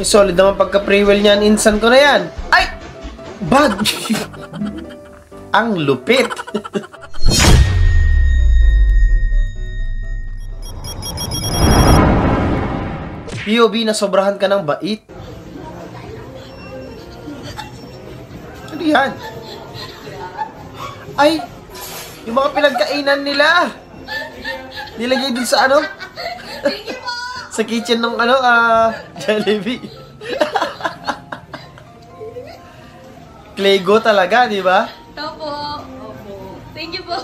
Solid naman pagka-pre-well niyan. Insan ko na yan. Ay! Bag! Ang lupit. POV, na sobrahan ka ng bait. Ano yan? Ay! Yung mga pinagkainan nila. Nilagay dun sa ano? Sa kitchen ng ano, Jollibee. Claygo talaga, di ba? Opo. Thank you po.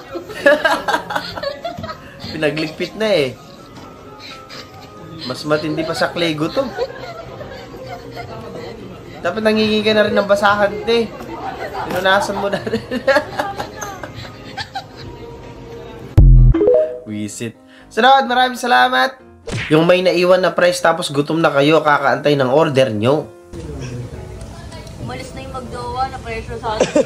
Pinagligpit na eh. Mas matindi pa sa Claygo to. Dapat nangingi ka na rin ng basahan, te. Pinunasan mo na rin. Wisit. Salamat, maraming salamat. Yung may naiwan na price tapos gutom na kayo, kakaantay ng order nyo. Umalis na yung magdowa na pressure sa atin.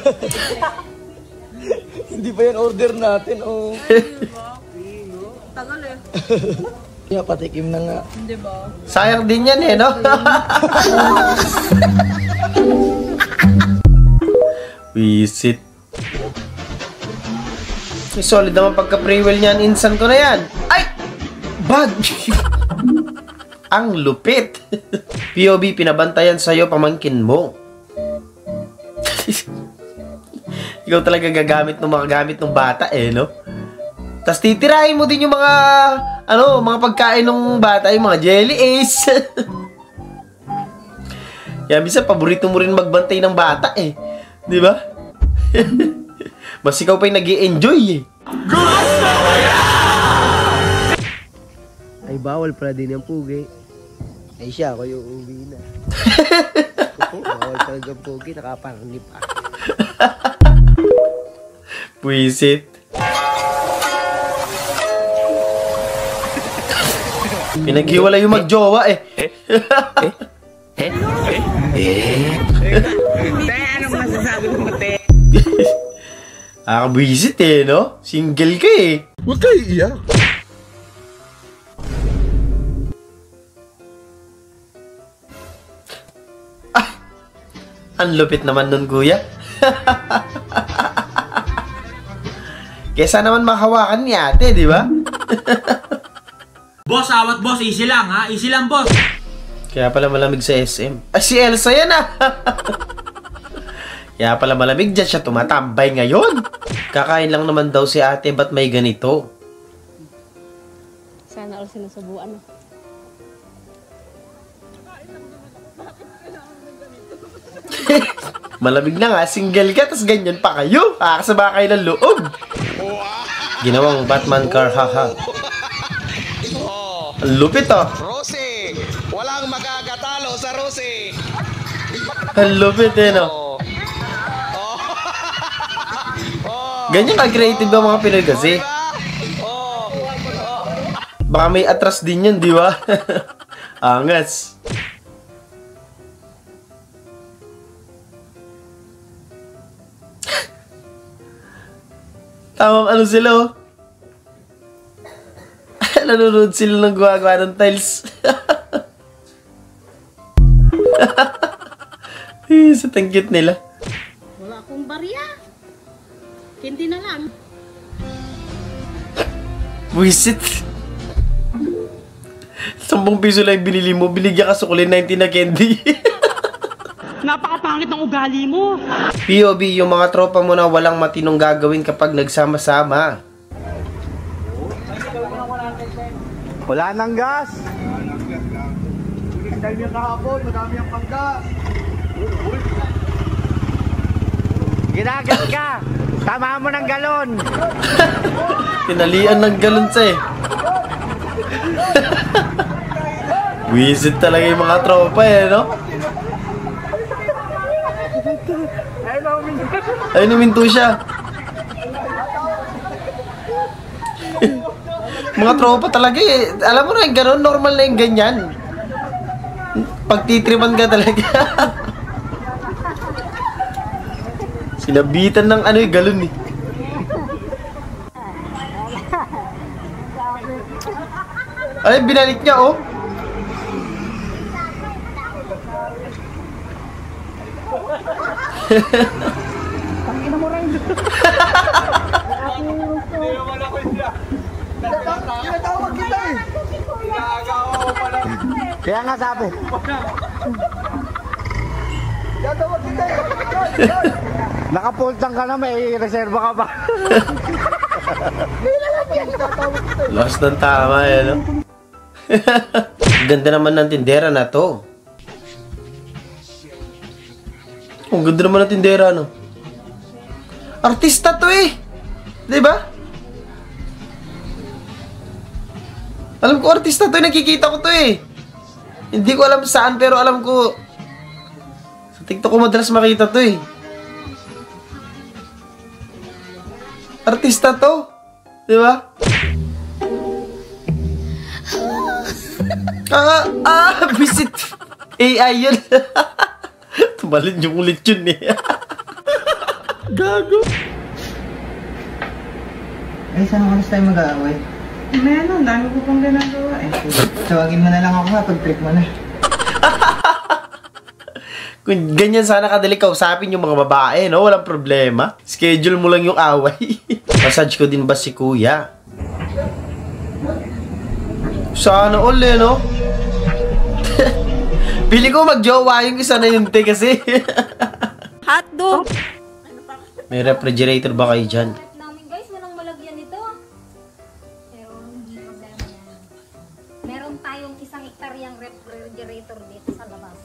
Hindi ba yan order natin, oh? Tagal eh. Kaya patikim na nga. Hindi ba? Sayang din yan eh, no? Visit. Solid naman pagka-pre-well niyan. Insan ko na yan. Ay! Bag! Ang lupit. POV, pinabantayan sa'yo pamangkin mo. Ikaw talaga gagamit ng mga gamit ng bata eh, no? Tapos titirahin mo din yung mga, ano, mga pagkain ng bata, yung mga jelly ace. Kaya bisa, paborito mo rin magbantay ng bata eh. Di ba? Mas ikaw pa yung nag-i-enjoy eh. Gusto ko yan! Ay, bawal pala din yung pugi. Ay siya, ako yung uwi na. Bawal talaga yung pugi, nakapanganib pa. Puisit. Pinaghiwala yung magjowa eh. Anong masasabi mo, te? Buisit eh, no? Single ka eh. Huwag kayo iiyak. Ang lupit naman nun, kuya. Kesa naman makahawakan ni ate, di ba? Boss, awat boss. Easy lang ha. Easy lang boss. Kaya pala malamig sa SM. Ay, si Elsa yan ah. Kaya pala malamig dyan siya tumatambay ngayon. Kakain lang naman daw si ate, ba't may ganito? Sana all sinusubuan. Malamig na nga, single ka, tas ganyan pa kayo. Kakasaba kayo ng loob. Ginawang Batman car, haha. Ang lupit oh. Rosie! Walang magkakatalo sa Rosie! Ang lupit eh, no? Ganyan ka-creative ba mga Pinoy kasi? Baka may atras din yun, di ba? Angas. Tamang ano sila oh. Nanonood sila ng gumagawa ng tiles. Sa tanggit nila. Wala akong barya. Hindi na lang. Wisit. 10 piso lang binili mo, binigyan ka sukulin 19 na candy. Napakapangit ng ugali mo. POV, yung mga tropa mo na walang matinong gagawin kapag nagsama-sama. Wala nang gas! Dahil niya kahapon, madami ang panggas. Ginagas ka! Tama mo ng galon! Tinalian ng galon sa eh. Wisit talaga yung mga tropa eh, no? Ay, numinto siya. Mga tropa talaga eh. Alam mo na yung gano'n, normal na yung ganyan. Pagtitripan ka talaga. Sinabitan ng ano yung galon eh. Ay, binalik niya oh. Tinatawag kita eh. Kaya nga sabi. Tinatawag kita eh. Nakapultang ka na, may reserva ka ba? Lost ng tama yan, no? Ang ganda naman ng tindera na to. Ang ganda naman ng tindera, no? Artista to eh. Diba? Alam ko artista to eh. Nakikita ko to eh. Hindi ko alam saan pero alam ko sa TikTok ko madalas makita to eh. Artista to. Diba? Visit AI yun. Tumalin yung ulit yun eh. Gago. Ay, saan oras tayo mag-aaway? Meron, dami ko pang ginagawa eh. Tawagin mo na lang ako ha, pag-trip mo na. Kung ganyan sana kadali kausapin yung mga babae, no? Walang problema. Schedule mo lang yung away. Massage ko din ba si kuya? Sana all eh, no? Pili ko mag-jowa yung isa na yun, te, kasi. Hotdog! May refrigerator ba kayo dyan? Namin guys, walang malagyan nito. Pero hindi problema yan. Meron tayong 1 hektaryang refrigerator dito sa labas.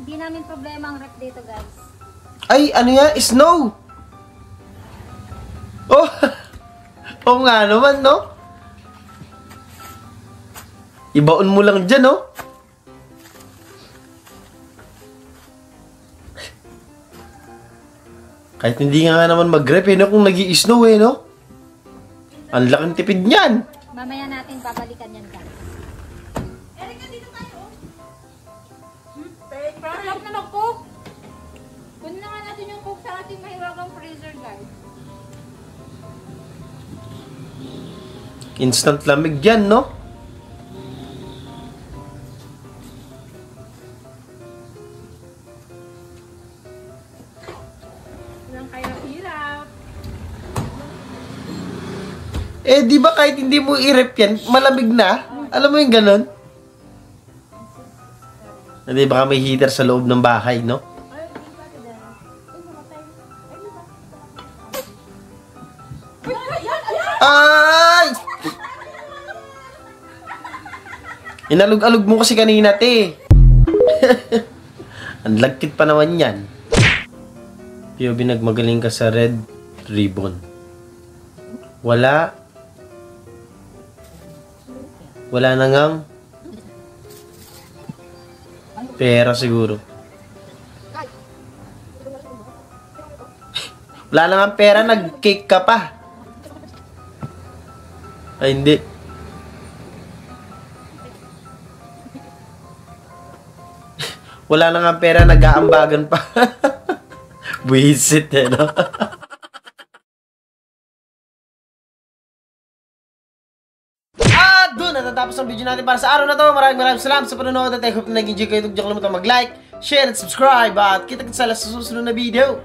Hindi namin problema ang ref dito guys. Ay, ano yan? Snow! Oh! Oo nga naman, no? Ibaon mo lang dyan, no? Kahit hindi nga naman mag-rep, eh, no? Kung nag-i-snow, eh, no? Ang laking tipid niyan. Mamaya natin babalikan yan guys. Erika, dito tayo. Parang na mag-cook. Kunin na nga natin yung cook sa ating mahiwagang freezer guys. Instant lamig yan, no? Walang kaya hirap. Eh, di ba kahit hindi mo i-rep yan, malamig na? Alam mo yung ganon? Hindi, baka may heater sa loob ng bahay, no? Ay! Inalog-alog mo kasi kanina, te. Ang lagkit pa naman yan. POV, nagmagaling ka sa red ribbon. Wala na ngang pera siguro. Wala na ngang pera, nag-cake ka pa. Ay, hindi. Wala na nga pera, nag-aambagan pa. Buisit eh, no? At doon, natatapos ang video natin para sa araw na to. Maraming salamat sa panonood at I hope na nag-enjoy kayo. Huwag niyo kalimutan mag-like, share, at subscribe. At kita-kita sa susunod na video.